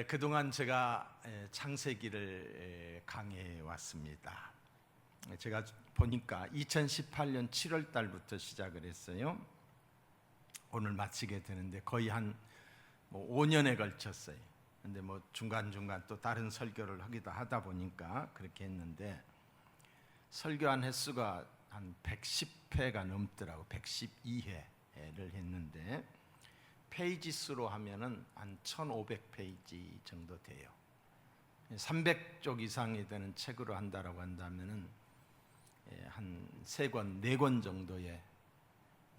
그동안 제가 창세기를 강해해 왔습니다. 제가 보니까 2018년 7월 달부터 시작을 했어요. 오늘 마치게 되는데 거의 한 5년에 걸쳤어요. 근데 중간중간 또 다른 설교를 하기도 하다 보니까 그렇게 했는데, 설교한 횟수가 한 110회가 넘더라고. 112회를 했는데 페이지 수로 하면은 한 1500페이지 정도 돼요. 300쪽 이상이 되는 책으로 한다라고 한다면은 한 3권, 4권 정도의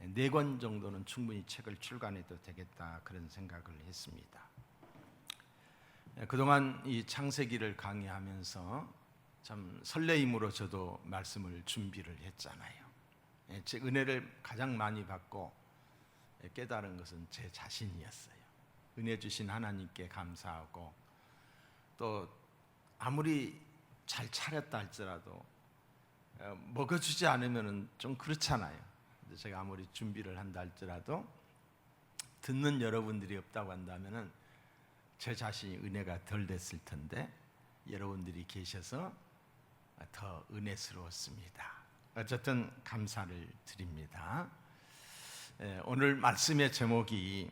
4권 정도는 충분히 책을 출간해도 되겠다, 그런 생각을 했습니다. 그동안 이 창세기를 강의하면서 참 설레임으로 저도 말씀을 준비를 했잖아요. 제 은혜를 가장 많이 받고 깨달은 것은 제 자신이었어요. 은혜 주신 하나님께 감사하고, 또 아무리 잘 차렸다 할지라도 먹어주지 않으면 좀 그렇잖아요. 제가 아무리 준비를 한다 할지라도 듣는 여러분들이 없다고 한다면 제 자신이 은혜가 덜 됐을 텐데, 여러분들이 계셔서 더 은혜스러웠습니다. 어쨌든 감사를 드립니다. 오늘 말씀의 제목이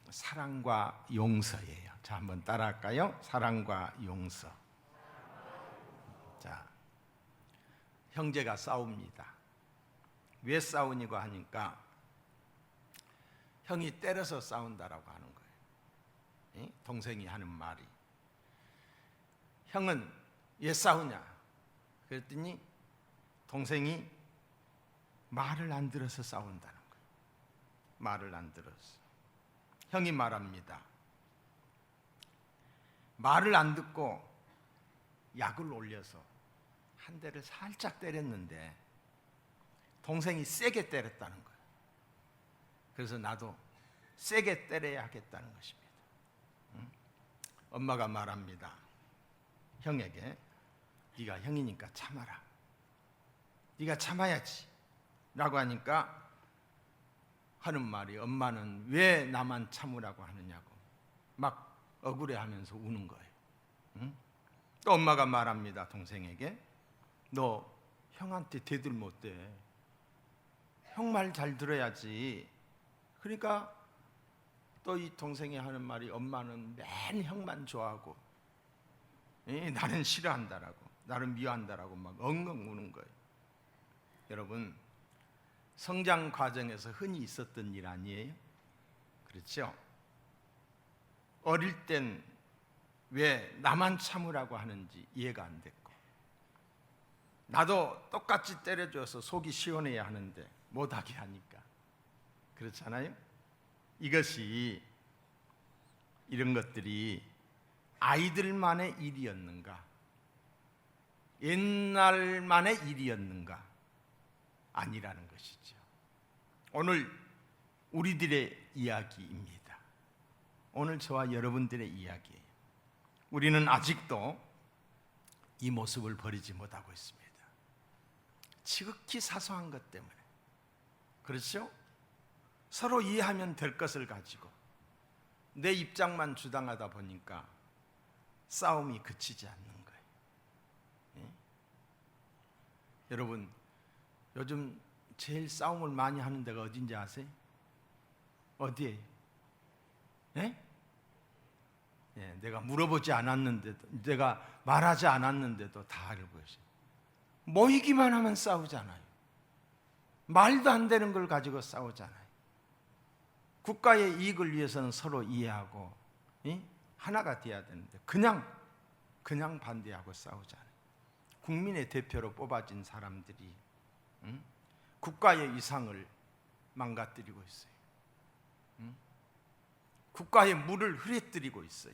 사랑과 용서예요. 자, 한번 따라할까요? 사랑과 용서. 자, 형제가 싸웁니다. 왜 싸우냐고 하니까 형이 때려서 싸운다라고 하는 거예요. 동생이 하는 말이, 형은 왜 싸우냐? 그랬더니 동생이 말을 안 들어서 싸운다는 거예요. 말을 안 들어서. 형이 말합니다. 말을 안 듣고 약을 올려서 한 대를 살짝 때렸는데 동생이 세게 때렸다는 거예요. 그래서 나도 세게 때려야 하겠다는 것입니다. 엄마가 말합니다. 형에게, 네가 형이니까 참아라. 네가 참아야지 라고 하니까 하는 말이, 엄마는 왜 나만 참으라고 하느냐고 막 억울해하면서 우는 거예요. 또 엄마가 말합니다. 동생에게, 너 형한테 대들 못돼. 형 말 잘 들어야지. 그러니까 또 이 동생이 하는 말이, 엄마는 맨 형만 좋아하고 나는 싫어한다라고, 나를 미워한다라고 막 엉엉 우는 거예요. 여러분, 성장 과정에서 흔히 있었던 일 아니에요? 그렇죠? 어릴 땐 왜 나만 참으라고 하는지 이해가 안 됐고, 나도 똑같이 때려줘서 속이 시원해야 하는데 못하게 하니까, 그렇잖아요? 이런 것들이 아이들만의 일이었는가, 옛날만의 일이었는가? 아니라는 것이죠. 오늘 우리들의 이야기입니다. 오늘 저와 여러분들의 이야기예요. 우리는 아직도 이 모습을 버리지 못하고 있습니다. 지극히 사소한 것 때문에. 그렇죠? 서로 이해하면 될 것을 가지고 내 입장만 주장하다 보니까 싸움이 그치지 않는 거예요. 여러분, 요즘 제일 싸움을 많이 하는 데가 어딘지 아세요? 어디예요? 내가 물어보지 않았는데도, 내가 말하지 않았는데도 다 알고 계세요. 모이기만 하면 싸우잖아요. 말도 안 되는 걸 가지고 싸우잖아요. 국가의 이익을 위해서는 서로 이해하고 하나가 돼야 되는데 그냥 반대하고 싸우잖아요. 국민의 대표로 뽑아진 사람들이 국가의 위상을 망가뜨리고 있어요. 국가의 물을 흐려뜨리고 있어요.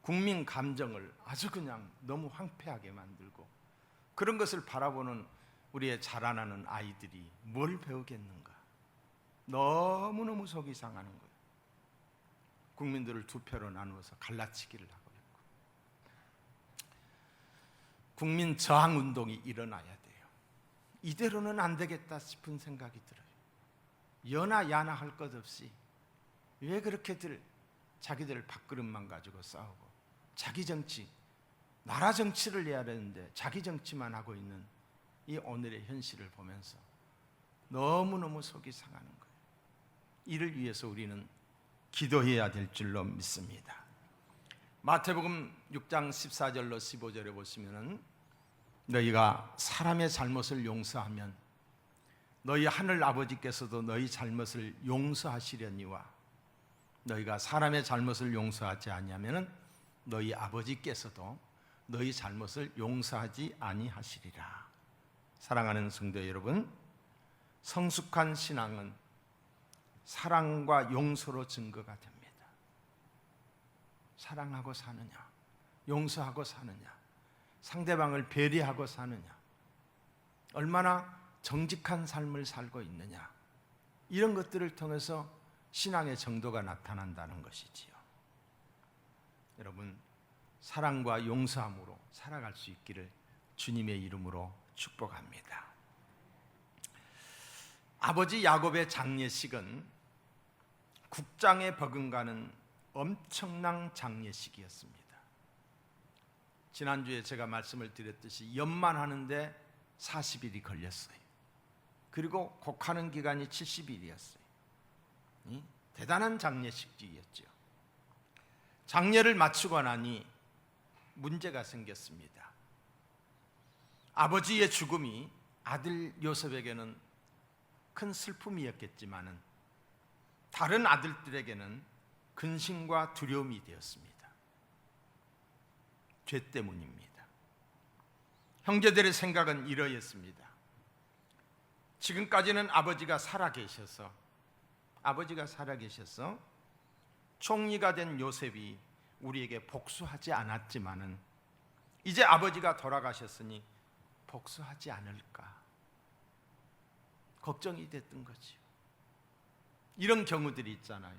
국민 감정을 아주 그냥 너무 황폐하게 만들고, 그런 것을 바라보는 우리의 자라나는 아이들이 뭘 배우겠는가? 너무너무 속이 상하는 거예요. 국민들을 두 표로 나누어서 갈라치기를 하고 있고, 국민 저항 운동이 일어나야 돼요. 이대로는 안 되겠다 싶은 생각이 들어요. 여나 야나 할 것 없이 왜 그렇게들 자기들 밥그릇만 가지고 싸우고 자기 정치, 나라 정치를 해야 되는데 자기 정치만 하고 있는 이 오늘의 현실을 보면서 너무너무 속이 상하는 거예요. 이를 위해서 우리는 기도해야 될 줄로 믿습니다. 마태복음 6장 14절로 15절에 보시면은 너희가 사람의 잘못을 용서하면 너희 하늘 아버지께서도 너희 잘못을 용서하시려니와 너희가 사람의 잘못을 용서하지 아니하면은 너희 아버지께서도 너희 잘못을 용서하지 아니하시리라. 사랑하는 성도 여러분, 성숙한 신앙은 사랑과 용서로 증거가 됩니다. 사랑하고 사느냐, 용서하고 사느냐, 상대방을 배려하고 사느냐, 얼마나 정직한 삶을 살고 있느냐, 이런 것들을 통해서 신앙의 정도가 나타난다는 것이지요. 여러분, 사랑과 용서함으로 살아갈 수 있기를 주님의 이름으로 축복합니다. 아버지 야곱의 장례식은 국장에 버금가는 엄청난 장례식이었습니다. 지난주에 제가 말씀을 드렸듯이 연만하는데 40일이 걸렸어요. 그리고 곡하는 기간이 70일이었어요. 대단한 장례식이었죠. 장례를 마치고 나니 문제가 생겼습니다. 아버지의 죽음이 아들 요셉에게는 큰 슬픔이었겠지만은 다른 아들들에게는 근심과 두려움이 되었습니다. 죄 때문입니다. 형제들의 생각은 이러했습니다. 지금까지는 아버지가 살아계셔서 총리가 된 요셉이 우리에게 복수하지 않았지만은 이제 아버지가 돌아가셨으니 복수하지 않을까 걱정이 됐던 거지요. 이런 경우들이 있잖아요.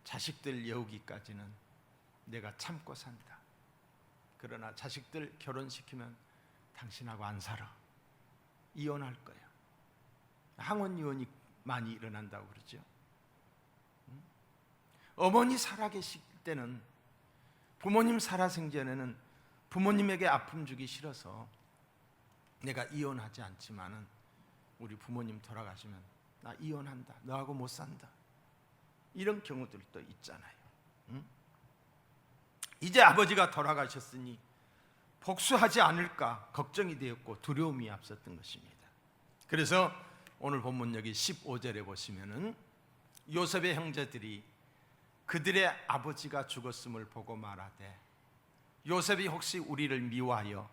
자식들 예우기까지는 내가 참고 산다. 그러나 자식들 결혼시키면 당신하고 안 살아. 이혼할 거야. 항원 이혼이 많이 일어난다고 그러죠. 어머니 살아계실 때는, 부모님 살아생전에는 부모님에게 아픔 주기 싫어서 내가 이혼하지 않지만은 우리 부모님 돌아가시면 나 이혼한다. 너하고 못 산다. 이런 경우들도 있잖아요. 이제 아버지가 돌아가셨으니 복수하지 않을까 걱정이 되었고 두려움이 앞섰던 것입니다. 그래서 오늘 본문 여기 15절에 보시면은 요셉의 형제들이 그들의 아버지가 죽었음을 보고 말하되 요셉이 혹시 우리를 미워하여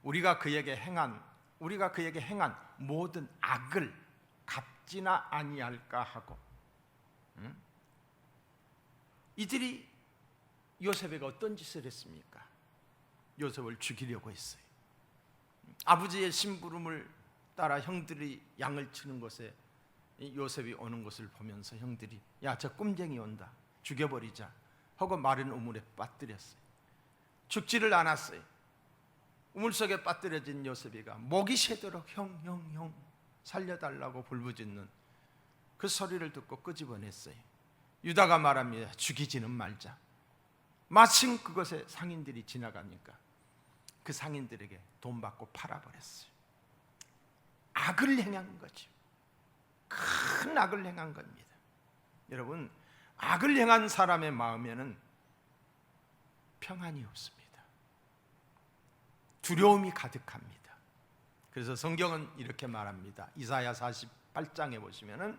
우리가 그에게 행한 모든 악을 갚지나 아니할까 하고, 이들이 요셉에게 어떤 짓을 했습니까? 요셉을 죽이려고 했어요. 아버지의 심부름을 따라 형들이 양을 치는 곳에 요셉이 오는 것을 보면서 형들이 야, 저 꼼쟁이 온다, 죽여버리자 하고 마른 우물에 빠뜨렸어요. 죽지를 않았어요. 우물 속에 빠뜨려진 요셉이가 목이 새도록 형 살려달라고 불부짖는 그 소리를 듣고 끄집어냈어요. 유다가 말합니다. 죽이지는 말자. 마침 그곳에 상인들이 지나가니까 그 상인들에게 돈 받고 팔아버렸어요. 악을 행한 거죠. 큰 악을 행한 겁니다. 여러분, 악을 행한 사람의 마음에는 평안이 없습니다. 두려움이 가득합니다. 그래서 성경은 이렇게 말합니다. 이사야 48장에 보시면은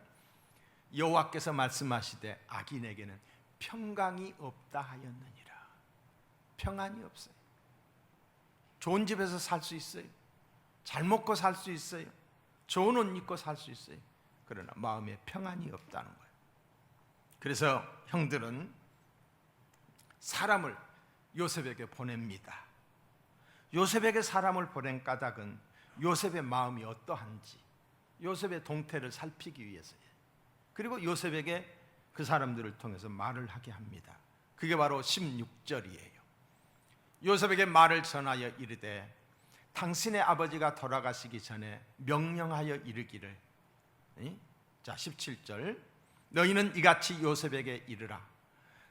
여호와께서 말씀하시되 악인에게는 평강이 없다 하였느니라. 평안이 없어요. 좋은 집에서 살 수 있어요. 잘 먹고 살 수 있어요. 좋은 옷 입고 살 수 있어요. 그러나 마음에 평안이 없다는 거예요. 그래서 형들은 사람을 요셉에게 보냅니다. 요셉에게 사람을 보낸 까닭은 요셉의 마음이 어떠한지, 요셉의 동태를 살피기 위해서예요. 그리고 요셉에게 그 사람들을 통해서 말을 하게 합니다. 그게 바로 16절이에요. 요셉에게 말을 전하여 이르되 당신의 아버지가 돌아가시기 전에 명령하여 이르기를, 자 17절, 너희는 이같이 요셉에게 이르라.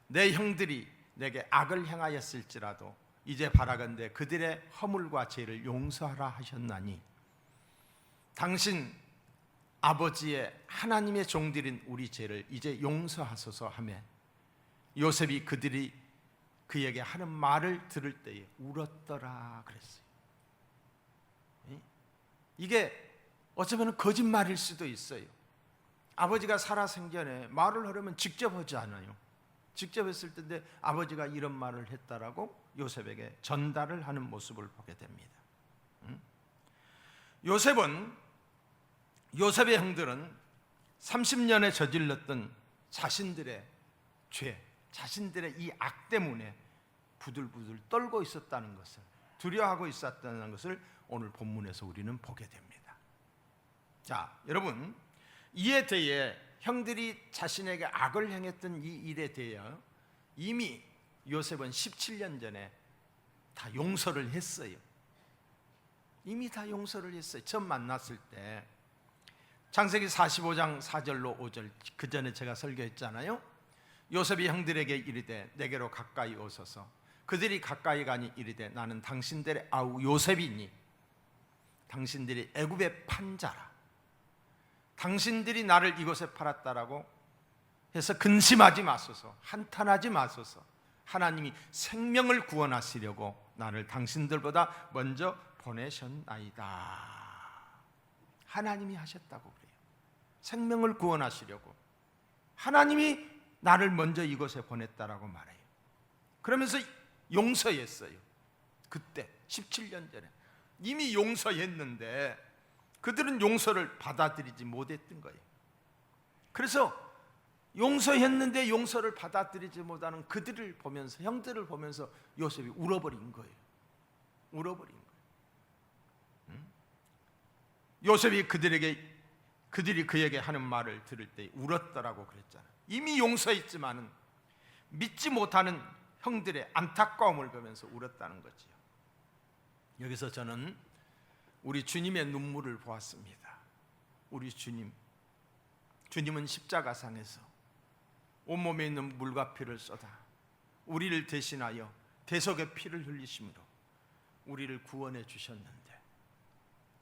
내 형들이 내게 악을 행하였을지라도 이제 바라건대 그들의 허물과 죄를 용서하라 하셨나니 당신 아버지의 하나님의 종들인 우리 죄를 이제 용서하소서 하며 요셉이 그들이 그에게 하는 말을 들을 때에 울었더라 그랬어요. 이게 어쩌면 거짓말일 수도 있어요. 아버지가 살아생전에 말을 하려면 직접 하지 않아요. 직접 했을 텐데 아버지가 이런 말을 했다라고 요셉에게 전달을 하는 모습을 보게 됩니다. 요셉의 형들은 30년에 저질렀던 자신들의 죄, 자신들의 이 악 때문에 부들부들 떨고 있었다는 것을, 두려워하고 있었다는 것을 오늘 본문에서 우리는 보게 됩니다. 자, 여러분, 이에 대해 형들이 자신에게 악을 행했던 이 일에 대해 이미 요셉은 17년 전에 다 용서를 했어요. 이미 다 용서를 했어요. 처음 만났을 때 창세기 45장 4절로 5절, 그 전에 제가 설교했잖아요. 요셉이 형들에게 이르되 내게로 가까이 오소서. 그들이 가까이 가니 이르되 나는 당신들의 아우 요셉이니 당신들이 애굽의 판자라. 당신들이 나를 이곳에 팔았다라고 해서 근심하지 마소서, 한탄하지 마소서. 하나님이 생명을 구원하시려고 나를 당신들보다 먼저 보내셨나이다. 하나님이 하셨다고 그래요. 생명을 구원하시려고 하나님이 나를 먼저 이곳에 보냈다라고 말해요. 그러면서 용서했어요. 그때 17년 전에 이미 용서했는데 그들은 용서를 받아들이지 못했던 거예요. 그래서 용서했는데 용서를 받아들이지 못하는 그들을 보면서, 형들을 보면서 요셉이 울어버린 거예요. 울어버린 거예요. 요셉이 그들이 그에게 하는 말을 들을 때 울었더라고 그랬잖아요. 이미 용서했지만은 믿지 못하는 형들의 안타까움을 보면서 울었다는 거지요. 여기서 저는 우리 주님의 눈물을 보았습니다. 우리 주님은 십자가상에서 온몸에 있는 물과 피를 쏟아 우리를 대신하여 대속의 피를 흘리심으로 우리를 구원해 주셨는데,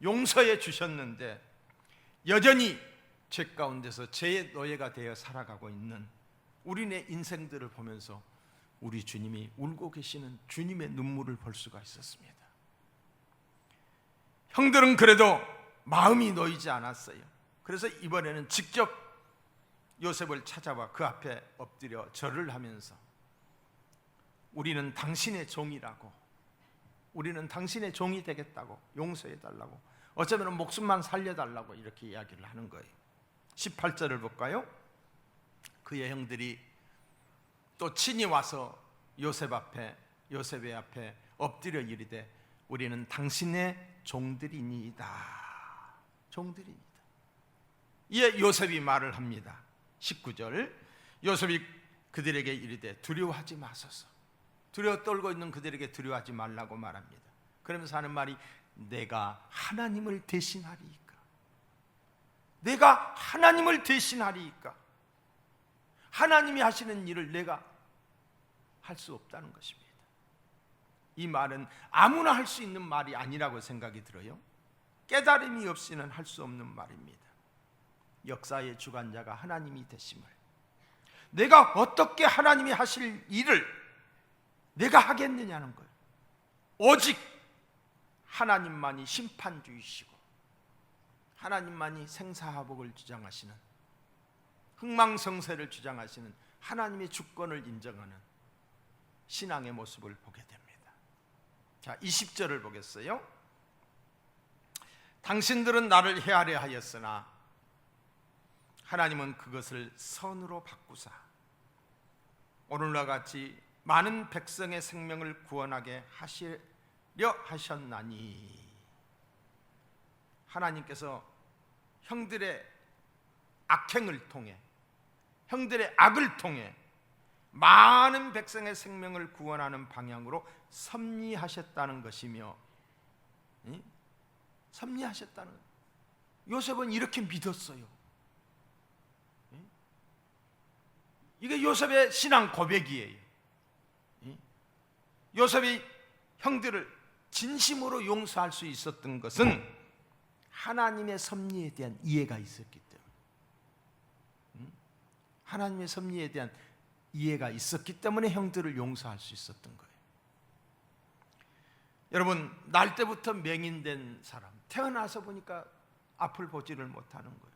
용서해 주셨는데 여전히 죄 가운데서 죄의 노예가 되어 살아가고 있는 우리네 인생들을 보면서 우리 주님이 울고 계시는 주님의 눈물을 볼 수가 있었습니다. 형들은 그래도 마음이 놓이지 않았어요. 그래서 이번에는 직접 요셉을 찾아와 그 앞에 엎드려 절을 하면서 우리는 당신의 종이라고, 우리는 당신의 종이 되겠다고, 용서해달라고, 어쩌면 목숨만 살려달라고 이렇게 이야기를 하는 거예요. 18절을 볼까요? 그의 형들이 또 친히 와서 요셉의 앞에 엎드려 이르되 우리는 당신의 종들이니이다. 종들이니이다. 이에 요셉이 말을 합니다. 19절, 요셉이 그들에게 이르되 두려워하지 마소서. 두려워 떨고 있는 그들에게 두려워하지 말라고 말합니다. 그러면서 하는 말이 내가 하나님을 대신하리이까. 내가 하나님을 대신하리이까. 하나님이 하시는 일을 내가 할 수 없다는 것입니다. 이 말은 아무나 할 수 있는 말이 아니라고 생각이 들어요. 깨달음이 없이는 할 수 없는 말입니다. 역사의 주관자가 하나님이 되심을, 내가 어떻게 하나님이 하실 일을 내가 하겠느냐는 거예요. 오직 하나님만이 심판주이시고 하나님만이 생사화복을 주장하시는, 흥망성쇠를 주장하시는 하나님의 주권을 인정하는 신앙의 모습을 보게 됩니다. 자, 20절을 보겠어요. 당신들은 나를 해하려 하였으나 하나님은 그것을 선으로 바꾸사 오늘과 같이 많은 백성의 생명을 구원하게 하시려 하셨나니. 하나님께서 형들의 악행을 통해, 형들의 악을 통해 많은 백성의 생명을 구원하는 방향으로 섭리하셨다는 것이며, 섭리하셨다는, 요셉은 이렇게 믿었어요. 이게 요셉의 신앙 고백이에요. 요셉이 형들을 진심으로 용서할 수 있었던 것은 하나님의 섭리에 대한 이해가 있었기 때문에, 하나님의 섭리에 대한 이해가 있었기 때문에 형들을 용서할 수 있었던 거예요. 여러분, 날 때부터 맹인된 사람, 태어나서 보니까 앞을 보지를 못하는 거예요.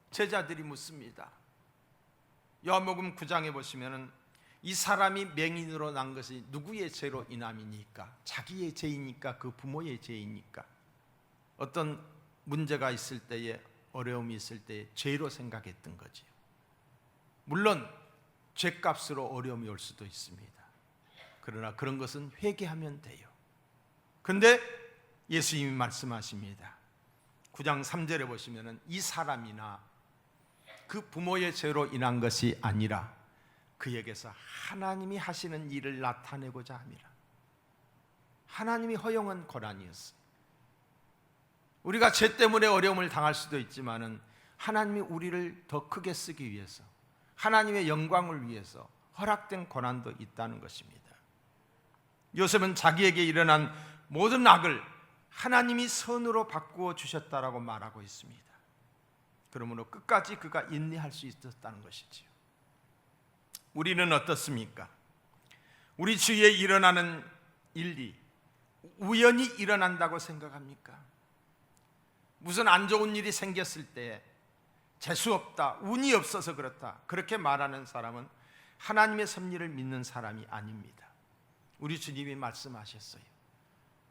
제자들이 묻습니다. 요한복음 9장에 보시면은 이 사람이 맹인으로 난 것이 누구의 죄로 인함이니까? 자기의 죄이니까? 그 부모의 죄이니까? 어떤 문제가 있을 때에, 어려움이 있을 때에 죄로 생각했던 거지요. 물론 죄값으로 어려움이 올 수도 있습니다. 그러나 그런 것은 회개하면 돼요. 근데 예수님이 말씀하십니다. 9장 3절에 보시면은 이 사람이나 그 부모의 죄로 인한 것이 아니라 그에게서 하나님이 하시는 일을 나타내고자 함이라. 하나님이 허용한 고난이었어요. 우리가 죄 때문에 어려움을 당할 수도 있지만은 하나님이 우리를 더 크게 쓰기 위해서, 하나님의 영광을 위해서 허락된 고난도 있다는 것입니다. 요셉은 자기에게 일어난 모든 악을 하나님이 선으로 바꾸어 주셨다라고 말하고 있습니다. 그러므로 끝까지 그가 인내할 수 있었다는 것이지요. 우리는 어떻습니까? 우리 주위에 일어나는 일이 우연히 일어난다고 생각합니까? 무슨 안 좋은 일이 생겼을 때 재수없다, 운이 없어서 그렇다, 그렇게 말하는 사람은 하나님의 섭리를 믿는 사람이 아닙니다. 우리 주님이 말씀하셨어요.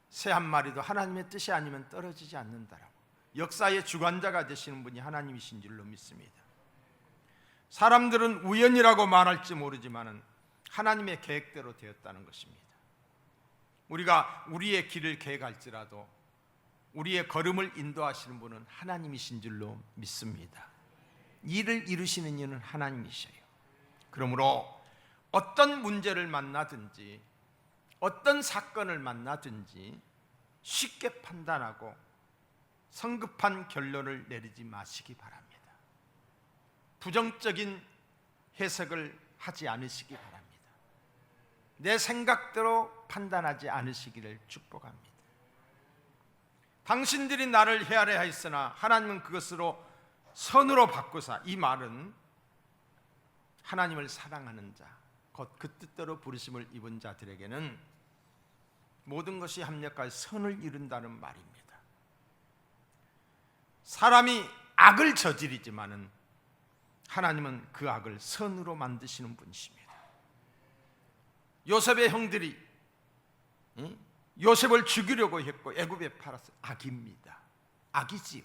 새 한 마리도 하나님의 뜻이 아니면 떨어지지 않는다라고. 역사의 주관자가 되시는 분이 하나님이신 줄로 믿습니다. 사람들은 우연이라고 말할지 모르지만 하나님의 계획대로 되었다는 것입니다. 우리가 우리의 길을 계획할지라도 우리의 걸음을 인도하시는 분은 하나님이신 줄로 믿습니다. 일을 이루시는 이는 하나님이셔요. 그러므로 어떤 문제를 만나든지 어떤 사건을 만나든지 쉽게 판단하고 성급한 결론을 내리지 마시기 바랍니다. 부정적인 해석을 하지 않으시기 바랍니다. 내 생각대로 판단하지 않으시기를 축복합니다. 당신들이 나를 헤아려 하였으나 하나님은 그것으로 선으로 바꾸사. 이 말은 하나님을 사랑하는 자, 곧 그 뜻대로 부르심을 입은 자들에게는 모든 것이 합력하여 선을 이룬다는 말입니다. 사람이 악을 저지르지만은 하나님은 그 악을 선으로 만드시는 분이십니다. 요셉의 형들이 요셉을 죽이려고 했고 애굽에 팔아서 악입니다. 악이지요.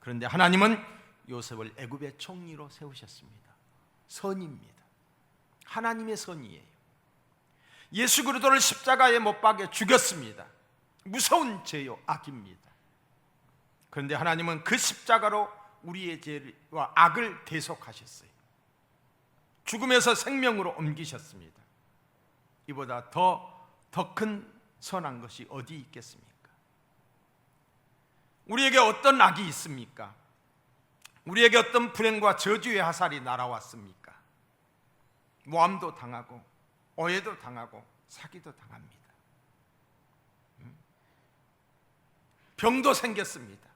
그런데 하나님은 요셉을 애굽의 총리로 세우셨습니다. 선입니다. 하나님의 선이에요. 예수 그리스도를 십자가에 못 박아 죽였습니다. 무서운 죄요, 악입니다. 그런데 하나님은 그 십자가로 우리의 죄와 악을 대속하셨어요. 죽음에서 생명으로 옮기셨습니다. 이보다 더 큰 선한 것이 어디 있겠습니까? 우리에게 어떤 악이 있습니까? 우리에게 어떤 불행과 저주의 화살이 날아왔습니까? 모함도 당하고 오해도 당하고 사기도 당합니다. 병도 생겼습니다.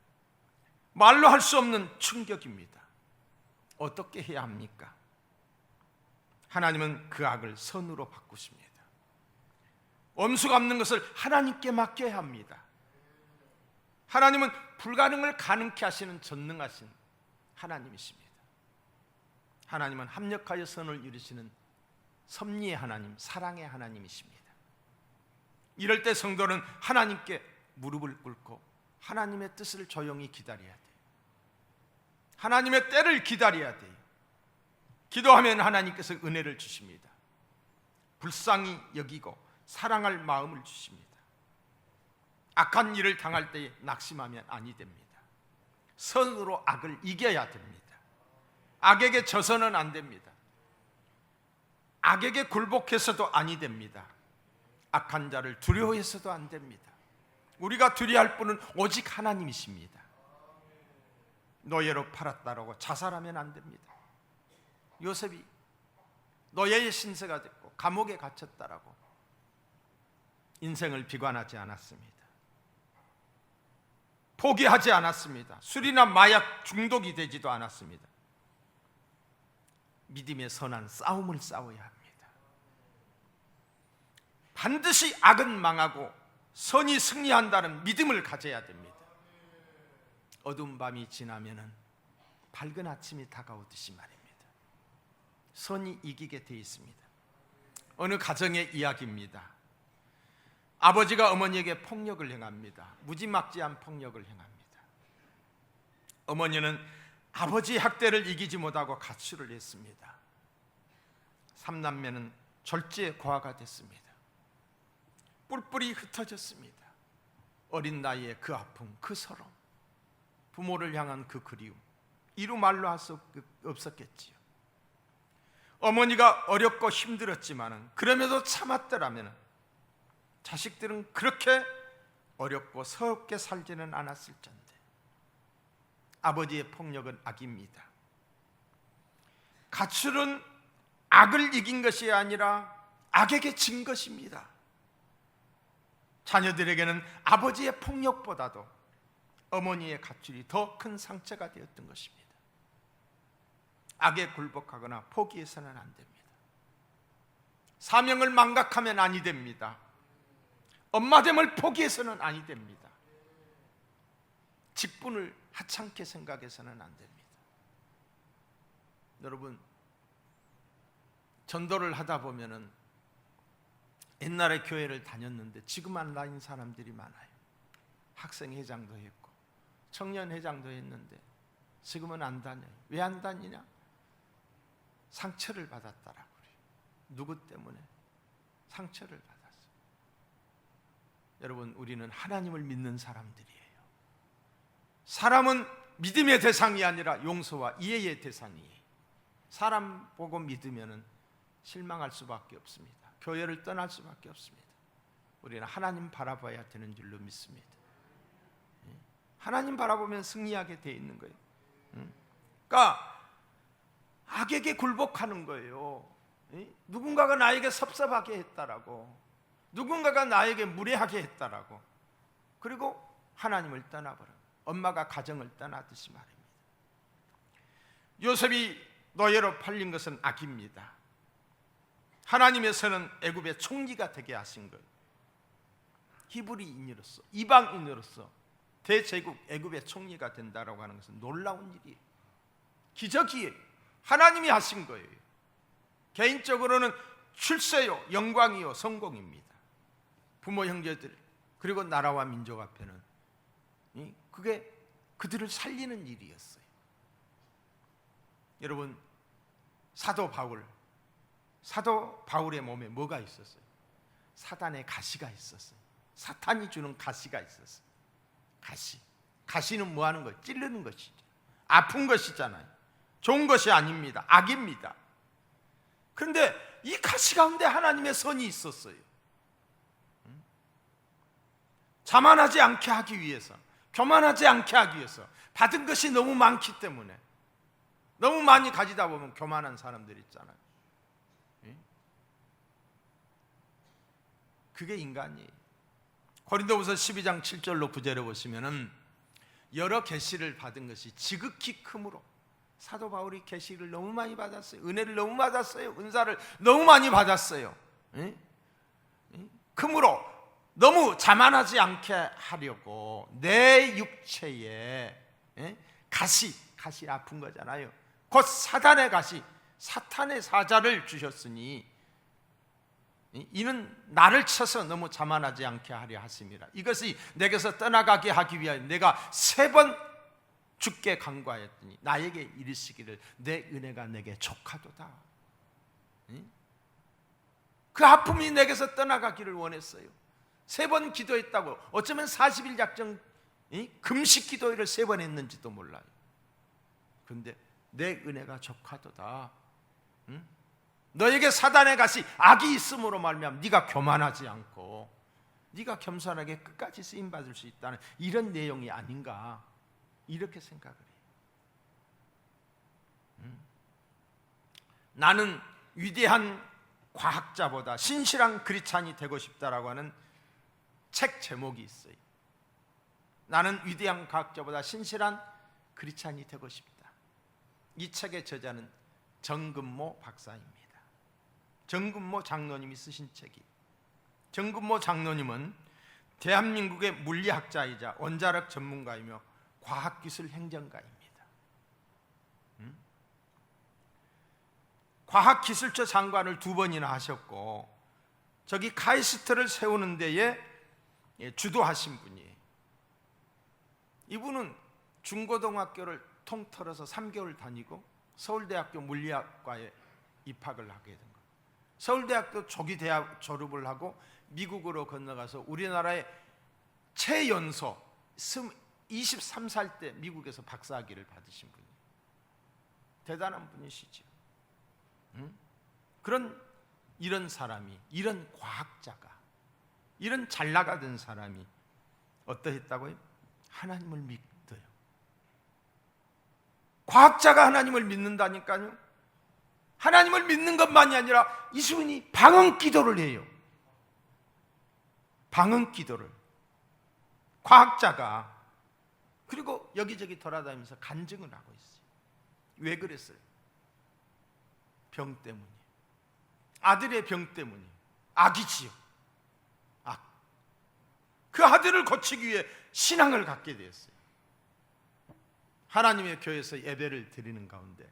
말로 할 수 없는 충격입니다. 어떻게 해야 합니까? 하나님은 그 악을 선으로 바꾸십니다. 엄수 갚는 것을 하나님께 맡겨야 합니다. 하나님은 불가능을 가능케 하시는 전능하신 하나님이십니다. 하나님은 합력하여 선을 이루시는 섭리의 하나님, 사랑의 하나님이십니다. 이럴 때 성도는 하나님께 무릎을 꿇고 하나님의 뜻을 조용히 기다려야 돼요. 하나님의 때를 기다려야 돼요. 기도하면 하나님께서 은혜를 주십니다. 불쌍히 여기고 사랑할 마음을 주십니다. 악한 일을 당할 때에 낙심하면 아니 됩니다. 선으로 악을 이겨야 됩니다. 악에게 져서는 안 됩니다. 악에게 굴복해서도 아니 됩니다. 악한 자를 두려워해서도 안 됩니다. 우리가 두려워할 분은 오직 하나님이십니다. 노예로 팔았다라고 자살하면 안 됩니다. 요셉이 노예의 신세가 됐고 감옥에 갇혔다라고 인생을 비관하지 않았습니다. 포기하지 않았습니다. 술이나 마약 중독이 되지도 않았습니다. 믿음의 선한 싸움을 싸워야 합니다. 반드시 악은 망하고 선이 승리한다는 믿음을 가져야 됩니다. 어두운 밤이 지나면은 밝은 아침이 다가오듯이 말입니다. 선이 이기게 되어 있습니다. 어느 가정의 이야기입니다. 아버지가 어머니에게 폭력을 행합니다. 무지막지한 폭력을 행합니다. 어머니는 아버지의 학대를 이기지 못하고 가출을 했습니다. 3남매는 졸지에 고아가 됐습니다. 뿔뿔이 흩어졌습니다. 어린 나이에 그 아픔, 그 서러움, 부모를 향한 그 그리움, 이루 말로 할 수 없었겠지요. 어머니가 어렵고 힘들었지만은 그럼에도 참았더라면 자식들은 그렇게 어렵고 서럽게 살지는 않았을 텐데, 아버지의 폭력은 악입니다. 가출은 악을 이긴 것이 아니라 악에게 진 것입니다. 자녀들에게는 아버지의 폭력보다도 어머니의 가출이 더 큰 상처가 되었던 것입니다. 악에 굴복하거나 포기해서는 안 됩니다. 사명을 망각하면 아니 됩니다. 엄마됨을 포기해서는 아니 됩니다. 직분을 하찮게 생각해서는 안 됩니다. 여러분, 전도를 하다 보면은 옛날에 교회를 다녔는데 지금 안 다닌 사람들이 많아요. 학생회장도 했고 청년회장도 했는데 지금은 안 다녀요. 왜 안 다니냐? 상처를 받았다라고 그래요. 누구 때문에? 상처를 받았어요. 여러분, 우리는 하나님을 믿는 사람들이에요. 사람은 믿음의 대상이 아니라 용서와 이해의 대상이에요. 사람 보고 믿으면 실망할 수밖에 없습니다. 교회를 떠날 수밖에 없습니다. 우리는 하나님 바라봐야 되는 줄로 믿습니다. 하나님 바라보면 승리하게 되어 있는 거예요. 그러니까 악에게 굴복하는 거예요. 누군가가 나에게 섭섭하게 했다라고, 누군가가 나에게 무례하게 했다라고, 그리고 하나님을 떠나버려. 엄마가 가정을 떠나듯이 말입니다. 요셉이 노예로 팔린 것은 악입니다. 하나님께서는 애굽의 총리가 되게 하신 거예요. 히브리인으로서, 이방인으로서 대제국 애굽의 총리가 된다라고 하는 것은 놀라운 일이에요. 기적이에요. 하나님이 하신 거예요. 개인적으로는 출세요, 영광이요, 성공입니다. 부모 형제들 그리고 나라와 민족 앞에는 그게 그들을 살리는 일이었어요. 여러분, 사도 바울의 몸에 뭐가 있었어요? 사단의 가시가 있었어요. 사탄이 주는 가시가 있었어요. 가시는 뭐 하는 거예요? 찌르는 것이죠. 아픈 것이잖아요. 좋은 것이 아닙니다. 악입니다. 그런데 이 가시 가운데 하나님의 선이 있었어요. 자만하지 않게 하기 위해서, 교만하지 않게 하기 위해서, 받은 것이 너무 많기 때문에, 너무 많이 가지다 보면 교만한 사람들 있잖아요. 그게 인간이에요. 고린도후서 12장 7절로 9절에 보시면은 여러 계시를 받은 것이 지극히 크므로, 사도 바울이 계시를 너무 많이 받았어요. 은혜를 너무 받았어요. 은사를 너무 많이 받았어요. 크므로 너무 자만하지 않게 하려고 내 육체에 가시 아픈 거잖아요. 곧 사단의 가시, 사탄의 사자를 주셨으니 이는 나를 쳐서 너무 자만하지 않게 하려 하심이라. 이것이 내게서 떠나가게 하기 위하여 내가 3번 주께 간구하였더니 나에게 이르시기를 내 은혜가 내게 족하도다. 그 아픔이 내게서 떠나가기를 원했어요. 3번 기도했다고. 어쩌면 40일 작정 금식 기도를 3번 했는지도 몰라요. 그런데 내 은혜가 족하도다. 너에게 사단의 가시, 악이 있음으로 말미암아 네가 교만하지 않고 네가 겸손하게 끝까지 쓰임받을 수 있다는 이런 내용이 아닌가, 이렇게 생각을 해요. 나는 위대한 과학자보다 신실한 크리스찬이 되고 싶다라고 하는 책 제목이 있어요. 나는 위대한 과학자보다 신실한 크리스찬이 되고 싶다. 이 책의 저자는 정근모 박사입니다. 정근모 장로님이 쓰신 책이. 정근모 장로님은 대한민국의 물리학자이자 원자력 전문가이며 과학기술 행정가입니다. 과학기술처 장관을 2번이나 하셨고, 저기 카이스트를 세우는 데에 주도하신 분이에요. 이분은 중고등학교를 통틀어서 3개월 다니고 서울대학교 물리학과에 입학을 하게 된 거예요. 서울대학교 조기 대학 졸업을 하고 미국으로 건너가서 우리나라의 최연소 23살 때 미국에서 박사학위를 받으신 분이에요. 대단한 분이시죠. 이런 사람이, 이런 과학자가, 이런 잘 나가던 사람이 어떠했다고요? 하나님을 믿어요. 과학자가 하나님을 믿는다니까요. 하나님을 믿는 것만이 아니라 이분이 방언 기도를 해요. 방언 기도를. 과학자가. 그리고 여기저기 돌아다니면서 간증을 하고 있어요. 왜 그랬어요? 병 때문이에요. 아들의 병 때문이에요. 악이지요. 악. 그 아들을 고치기 위해 신앙을 갖게 되었어요. 하나님의 교회에서 예배를 드리는 가운데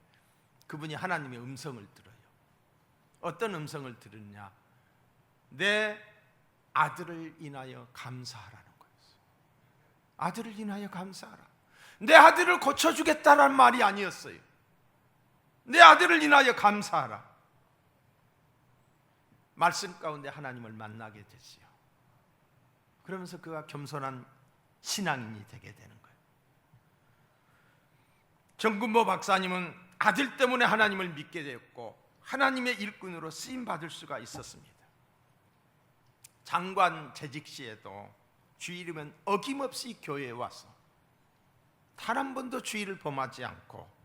그분이 하나님의 음성을 들어요. 어떤 음성을 들으냐? 내 아들을 인하여 감사하라는 거였어요. 아들을 인하여 감사하라. 내 아들을 고쳐주겠다는 말이 아니었어요. 내 아들을 인하여 감사하라. 말씀 가운데 하나님을 만나게 되지요. 그러면서 그가 겸손한 신앙인이 되게 되는 거예요. 정근모 박사님은 아들 때문에 하나님을 믿게 되었고 하나님의 일꾼으로 쓰임받을 수가 있었습니다. 장관 재직 시에도 주일이면 어김없이 교회에 와서 단 한 번도 주일을 범하지 않고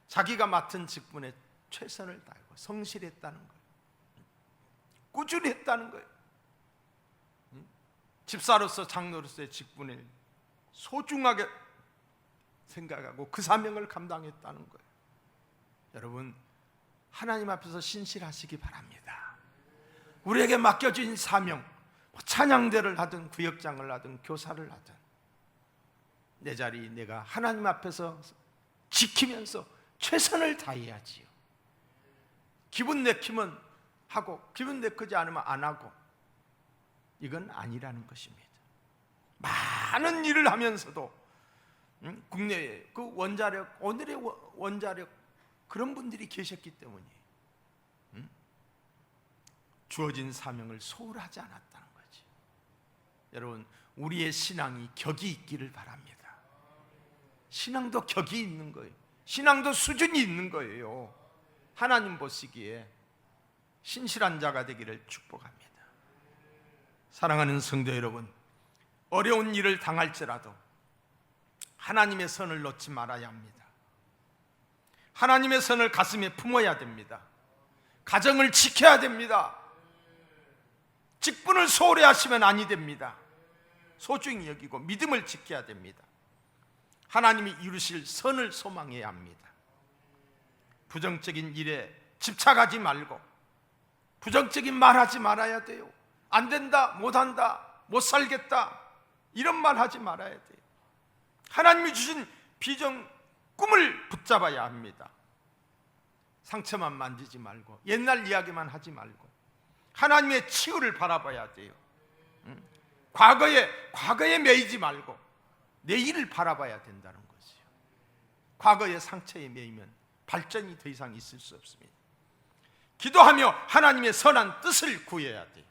자기가 맡은 직분에 최선을 다하고 성실했다는 거예요. 꾸준히 했다는 거예요. 집사로서 장로로서의 직분을 소중하게 생각하고 그 사명을 감당했다는 거예요. 여러분, 하나님 앞에서 신실하시기 바랍니다. 우리에게 맡겨진 사명, 찬양대를 하든 구역장을 하든 교사를 하든 내 자리 내가 하나님 앞에서 지키면서 최선을 다해야지요. 기분 내키면 하고 기분 내키지 않으면 안 하고, 이건 아니라는 것입니다. 많은 일을 하면서도 국내에 그 원자력, 오늘의 원자력 그런 분들이 계셨기 때문이에요. 주어진 사명을 소홀하지 않았다는 거지. 여러분, 우리의 신앙이 격이 있기를 바랍니다. 신앙도 격이 있는 거예요. 신앙도 수준이 있는 거예요. 하나님 보시기에 신실한 자가 되기를 축복합니다. 사랑하는 성도 여러분, 어려운 일을 당할지라도 하나님의 선을 놓지 말아야 합니다. 하나님의 선을 가슴에 품어야 됩니다. 가정을 지켜야 됩니다. 직분을 소홀히 하시면 아니 됩니다. 소중히 여기고 믿음을 지켜야 됩니다. 하나님이 이루실 선을 소망해야 합니다. 부정적인 일에 집착하지 말고 부정적인 말하지 말아야 돼요. 안 된다, 못한다, 못 살겠다 이런 말 하지 말아야 돼요. 하나님이 주신 비전, 꿈을 붙잡아야 합니다. 상처만 만지지 말고 옛날 이야기만 하지 말고 하나님의 치유를 바라봐야 돼요. 과거에 매이지 말고 내일을 바라봐야 된다는 것이요. 과거의 상처에 매이면 발전이 더 이상 있을 수 없습니다. 기도하며 하나님의 선한 뜻을 구해야 돼요.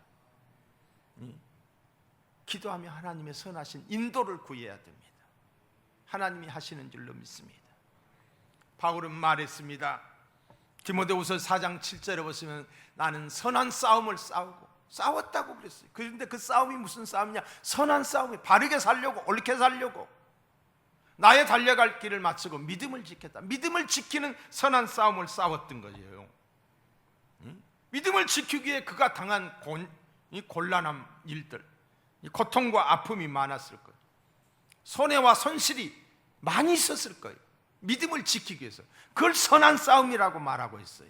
기도하며 하나님의 선하신 인도를 구해야 됩니다. 하나님이 하시는 줄로 믿습니다. 바울은 말했습니다. 디모데후서 4장 7절에 보시면 나는 선한 싸움을 싸웠다고 그랬어요. 그런데 그 싸움이 무슨 싸움이냐? 선한 싸움이 바르게 살려고, 옳게 살려고. 나의 달려갈 길을 마치고 믿음을 지켰다. 믿음을 지키는 선한 싸움을 싸웠던 거예요. 믿음을 지키기 위해 그가 당한 이 곤란한 일들, 이 고통과 아픔이 많았을 거예요. 손해와 손실이 많이 있었을 거예요. 믿음을 지키기 위해서. 그걸 선한 싸움이라고 말하고 있어요.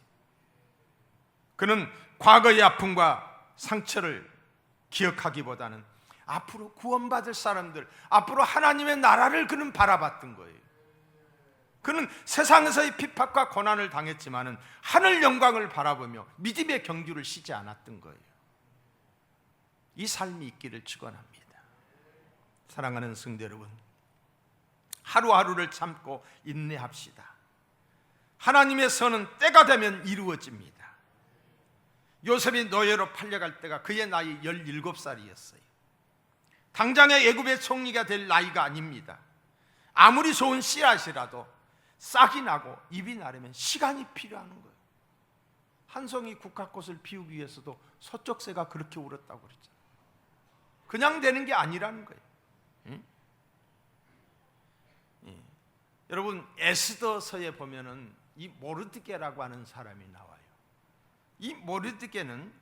그는 과거의 아픔과 상처를 기억하기보다는 앞으로 구원받을 사람들, 앞으로 하나님의 나라를 그는 바라봤던 거예요. 그는 세상에서의 핍박과 고난을 당했지만은 하늘 영광을 바라보며 믿음의 경주를 쉬지 않았던 거예요. 이 삶이 있기를 축원합니다. 사랑하는 성도 여러분, 하루하루를 참고 인내합시다. 하나님의 선은 때가 되면 이루어집니다. 요셉이 노예로 팔려갈 때가 그의 나이 17살이었어요. 당장의 애굽의 총리가 될 나이가 아닙니다. 아무리 좋은 씨앗이라도 싹이 나고 잎이 나려면 시간이 필요한 거예요. 한 송이 국화꽃을 피우기 위해서도 서쪽새가 그렇게 울었다고 그랬잖아요. 그냥 되는 게 아니라는 거예요. 여러분, 에스더서에 보면은 이 모르드게라고 하는 사람이 나와요. 이 모르드게는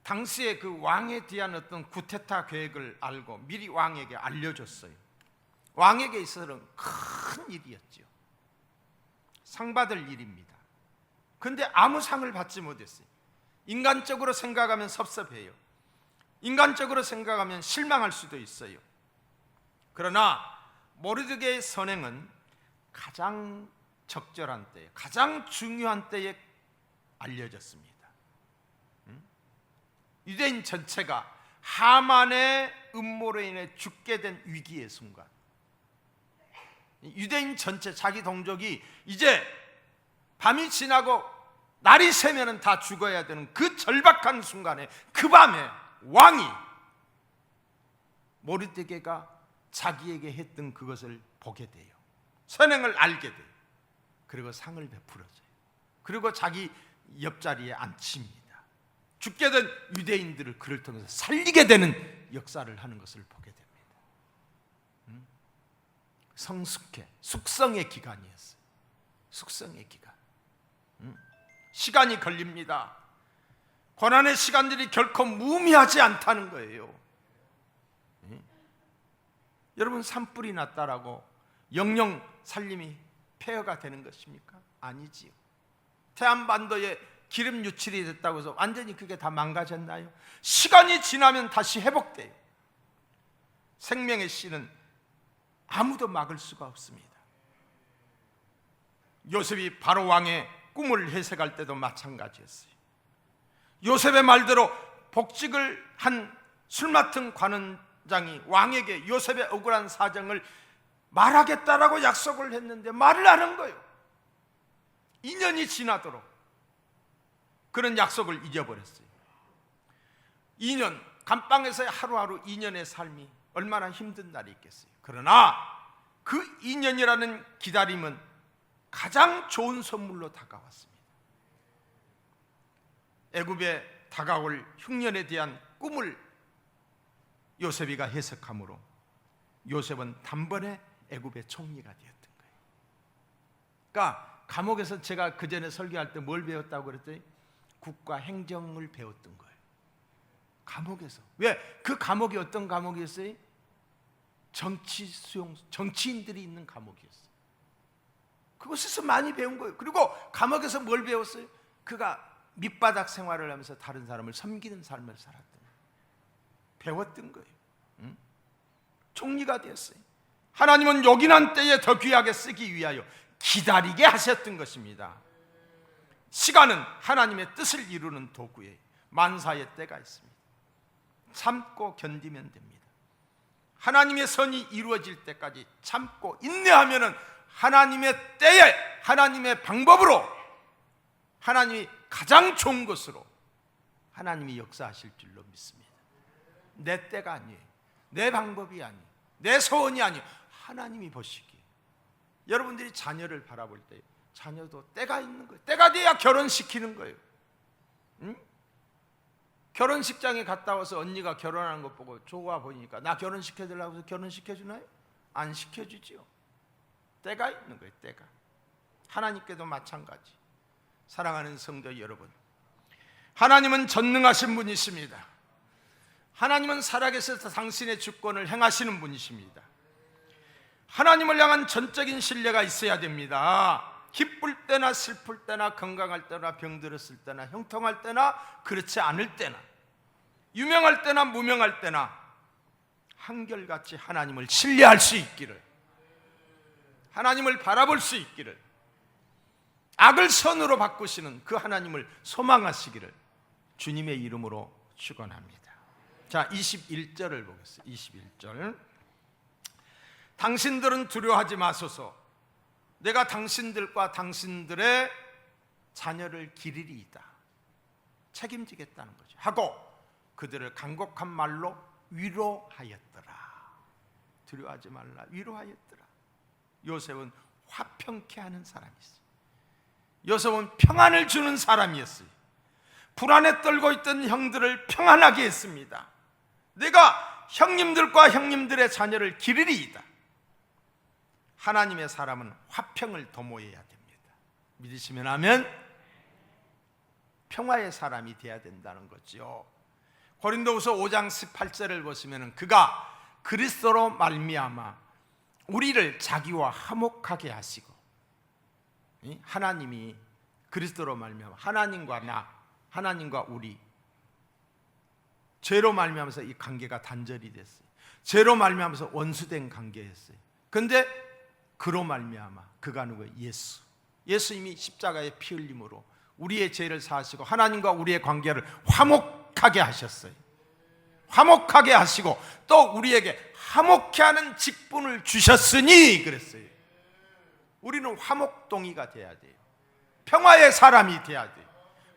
당시에 그 왕에 대한 어떤 구테타 계획을 알고 미리 왕에게 알려줬어요. 왕에게 있어서는 큰 일이었죠. 상 받을 일입니다. 그런데 아무 상을 받지 못했어요. 인간적으로 생각하면 섭섭해요. 인간적으로 생각하면 실망할 수도 있어요. 그러나 모르드게의 선행은 가장 적절한 때에, 가장 중요한 때에 알려졌습니다. 유대인 전체가 하만의 음모로 인해 죽게 된 위기의 순간, 유대인 전체, 자기 동족이 이제 밤이 지나고 날이 새면은 다 죽어야 되는 그 절박한 순간에, 그 밤에 왕이 모르드게가 자기에게 했던 그것을 보게 돼요. 선행을 알게 돼요. 그리고 상을 베풀어줘요. 그리고 자기 옆자리에 앉힙니다. 죽게 된 유대인들을 그를 통해서 살리게 되는 역사를 하는 것을 보게 됩니다. 성숙해, 숙성의 기간이었어요. 숙성의 기간. 시간이 걸립니다. 고난의 시간들이 결코 무의미하지 않다는 거예요. 여러분, 산불이 났다라고 영영 살림이 폐허가 되는 것입니까? 아니지요. 태안반도에 기름 유출이 됐다고 해서 완전히 그게 다 망가졌나요? 시간이 지나면 다시 회복돼요. 생명의 씨는 아무도 막을 수가 없습니다. 요셉이 바로 왕의 꿈을 해석할 때도 마찬가지였어요. 요셉의 말대로 복직을 한 술 맡은 관원장이 왕에게 요셉의 억울한 사정을 말하겠다라고 약속을 했는데 말을 안 한 거예요. 2년이 지나도록 그런 약속을 잊어버렸어요. 2년, 감방에서의 하루하루 2년의 삶이 얼마나 힘든 날이 있겠어요. 그러나 그 2년이라는 기다림은 가장 좋은 선물로 다가왔습니다. 애굽에 다가올 흉년에 대한 꿈을 요셉이가 해석함으로 요셉은 단번에 애굽의 총리가 되었던 거예요. 그러니까 감옥에서 제가 그 전에 설교할 때 뭘 배웠다고 그랬더니 국가 행정을 배웠던 거예요. 감옥에서. 왜? 그 감옥이 어떤 감옥이었어요? 정치인들이 있는 감옥이었어요. 그곳에서 많이 배운 거예요. 그리고 감옥에서 뭘 배웠어요? 그가 밑바닥 생활을 하면서 다른 사람을 섬기는 삶을 살았던 거예요. 배웠던 거예요. 총리가 되었어요. 하나님은 요긴한 때에 더 귀하게 쓰기 위하여 기다리게 하셨던 것입니다. 시간은 하나님의 뜻을 이루는 도구에 만사의 때가 있습니다. 참고 견디면 됩니다. 하나님의 선이 이루어질 때까지 참고 인내하면은 하나님의 때에, 하나님의 방법으로, 하나님이 가장 좋은 것으로 하나님이 역사하실 줄로 믿습니다. 내 때가 아니에요. 내 방법이 아니에요. 내 소원이 아니에요. 하나님이 보시기에. 여러분들이 자녀를 바라볼 때 자녀도 때가 있는 거예요. 때가 돼야 결혼시키는 거예요. 응? 결혼식장에 갔다 와서 언니가 결혼하는 것 보고 좋아 보이니까 나 결혼시켜주려고 해서 결혼시켜주나요? 안 시켜주지요. 때가 있는 거예요. 때가. 하나님께도 마찬가지. 사랑하는 성도 여러분, 하나님은 전능하신 분이십니다. 하나님은 살아계셔서 당신의 주권을 행하시는 분이십니다. 하나님을 향한 전적인 신뢰가 있어야 됩니다. 기쁠 때나 슬플 때나 건강할 때나 병들었을 때나 형통할 때나 그렇지 않을 때나 유명할 때나 무명할 때나 한결같이 하나님을 신뢰할 수 있기를, 하나님을 바라볼 수 있기를, 악을 선으로 바꾸시는 그 하나님을 소망하시기를 주님의 이름으로 축원합니다. 자, 21절을 보겠습니다. 21절. 당신들은 두려워하지 마소서. 내가 당신들과 당신들의 자녀를 기르리이다. 책임지겠다는 거죠. 하고 그들을 간곡한 말로 위로하였더라. 두려워하지 말라, 위로하였더라. 요셉은 화평케 하는 사람이었어요. 요셉은 평안을 주는 사람이었어요. 불안에 떨고 있던 형들을 평안하게 했습니다. 내가 형님들과 형님들의 자녀를 기르리이다. 하나님의 사람은 화평을 도모해야 됩니다. 믿으시면 아멘. 평화의 사람이 되어야 된다는 거죠. 고린도후서 5장 18절을 보시면 그가 그리스도로 말미암아 우리를 자기와 화목하게 하시고, 하나님이 그리스도로 말미암아 하나님과 나, 하나님과 우리, 죄로 말미암아서 이 관계가 단절이 됐어요. 죄로 말미암아서 원수된 관계였어요. 그런데 그로 말미암아 그가 누구예요? 예수. 예수님이 십자가의 피 흘림으로 우리의 죄를 사하시고 하나님과 우리의 관계를 화목하게 하셨어요. 화목하게 하시고 또 우리에게 화목케 하는 직분을 주셨으니 그랬어요. 우리는 화목동의가 돼야 돼요. 평화의 사람이 돼야 돼요.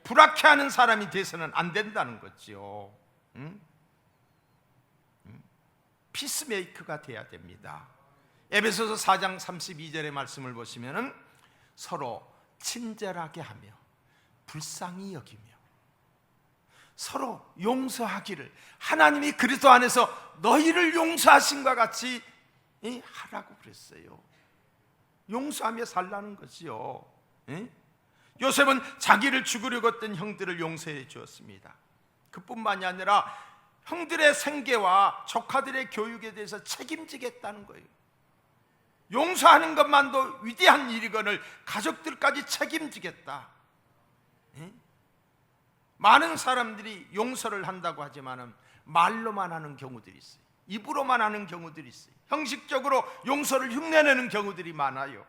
불화케 하는 사람이 돼서는 안 된다는 거죠. 피스메이커가 돼야 됩니다. 에베소서 4장 32절의 말씀을 보시면 서로 친절하게 하며 불쌍히 여기며 서로 용서하기를 하나님이 그리스도 안에서 너희를 용서하신과 같이 하라고 그랬어요. 용서하며 살라는 거지요. 요셉은 자기를 죽이려고 했던 형들을 용서해 주었습니다. 그뿐만이 아니라 형들의 생계와 조카들의 교육에 대해서 책임지겠다는 거예요. 용서하는 것만도 위대한 일이거늘 가족들까지 책임지겠다. 많은 사람들이 용서를 한다고 하지만 말로만 하는 경우들이 있어요. 입으로만 하는 경우들이 있어요. 형식적으로 용서를 흉내내는 경우들이 많아요.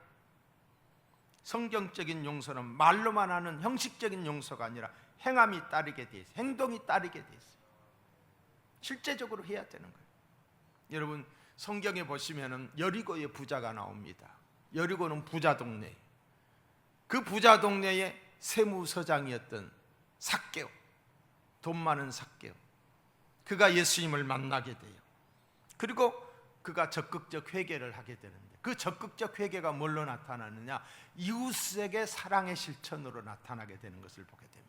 성경적인 용서는 말로만 하는 형식적인 용서가 아니라 행함이 따르게 돼 있어요. 행동이 따르게 돼 있어요. 실제적으로 해야 되는 거예요. 여러분, 성경에 보시면은 여리고의 부자가 나옵니다. 여리고는 부자 동네. 그 부자 동네의 세무서장이었던 삭개오, 돈 많은 삭개오. 그가 예수님을 만나게 돼요. 그리고 그가 적극적 회개를 하게 되는데 그 적극적 회개가 뭘로 나타나느냐? 이웃에게 사랑의 실천으로 나타나게 되는 것을 보게 됩니다.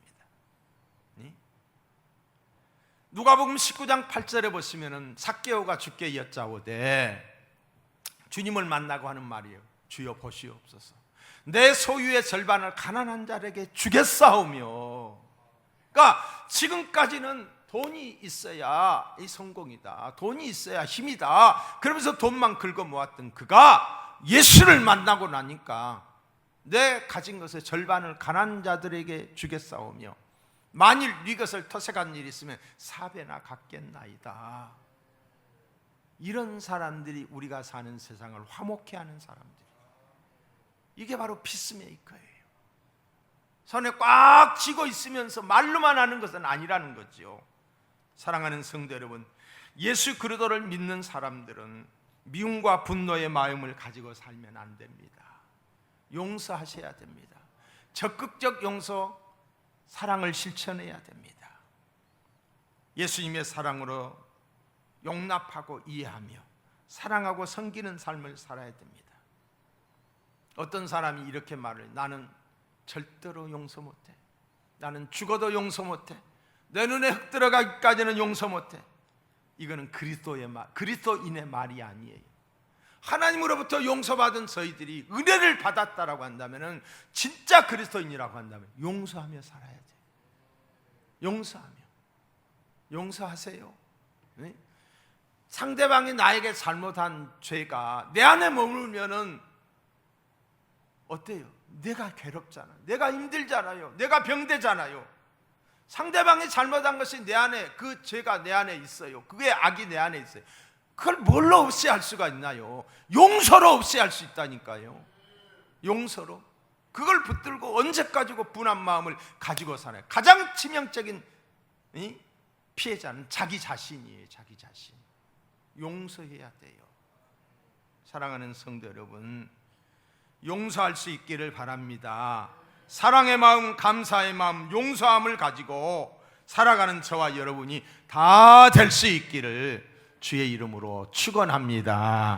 누가복음 19장 8절에 보시면은 삭개오가 주께 여짜오되 주님을 만나고 하는 말이에요. 주여 보시옵소서. 내 소유의 절반을 가난한 자에게 주겠사오며. 그러니까 지금까지는 돈이 있어야 이 성공이다. 돈이 있어야 힘이다. 그러면서 돈만 긁어 모았던 그가 예수를 만나고 나니까 내 가진 것의 절반을 가난한 자들에게 주겠사오며 만일 네 것을 토색한 일이 있으면 4배나 갚겠나이다. 이런 사람들이 우리가 사는 세상을 화목케 하는 사람들. 이게 바로 피스메이커예요. 손에 꽉 쥐고 있으면서 말로만 하는 것은 아니라는 거죠. 사랑하는 성도 여러분, 예수 그리스도를 믿는 사람들은 미움과 분노의 마음을 가지고 살면 안 됩니다. 용서하셔야 됩니다. 적극적 용서, 사랑을 실천해야 됩니다. 예수님의 사랑으로 용납하고 이해하며 사랑하고 섬기는 삶을 살아야 됩니다. 어떤 사람이 이렇게 말을, 나는 절대로 용서 못해. 나는 죽어도 용서 못해. 내 눈에 흙 들어가기까지는 용서 못해. 이거는 그리스도인의 말이 아니에요. 하나님으로부터 용서받은 저희들이 은혜를 받았다라고 한다면, 진짜 그리스도인이라고 한다면 용서하며 살아야 돼요. 용서하세요. 네? 상대방이 나에게 잘못한 죄가 내 안에 머물면은 어때요? 내가 괴롭잖아, 내가 힘들잖아요, 내가 병되잖아요. 상대방이 잘못한 것이 내 안에, 그 죄가 내 안에 있어요. 그게 악이 내 안에 있어요. 그걸 뭘로 없이 할 수가 있나요? 용서로 없이 할 수 있다니까요. 용서로. 그걸 붙들고 언제까지고 분한 마음을 가지고 사나요? 가장 치명적인 피해자는 자기 자신이에요. 자기 자신. 용서해야 돼요. 사랑하는 성도 여러분, 용서할 수 있기를 바랍니다. 사랑의 마음, 감사의 마음, 용서함을 가지고 살아가는 저와 여러분이 다 될 수 있기를 주의 이름으로 축원합니다.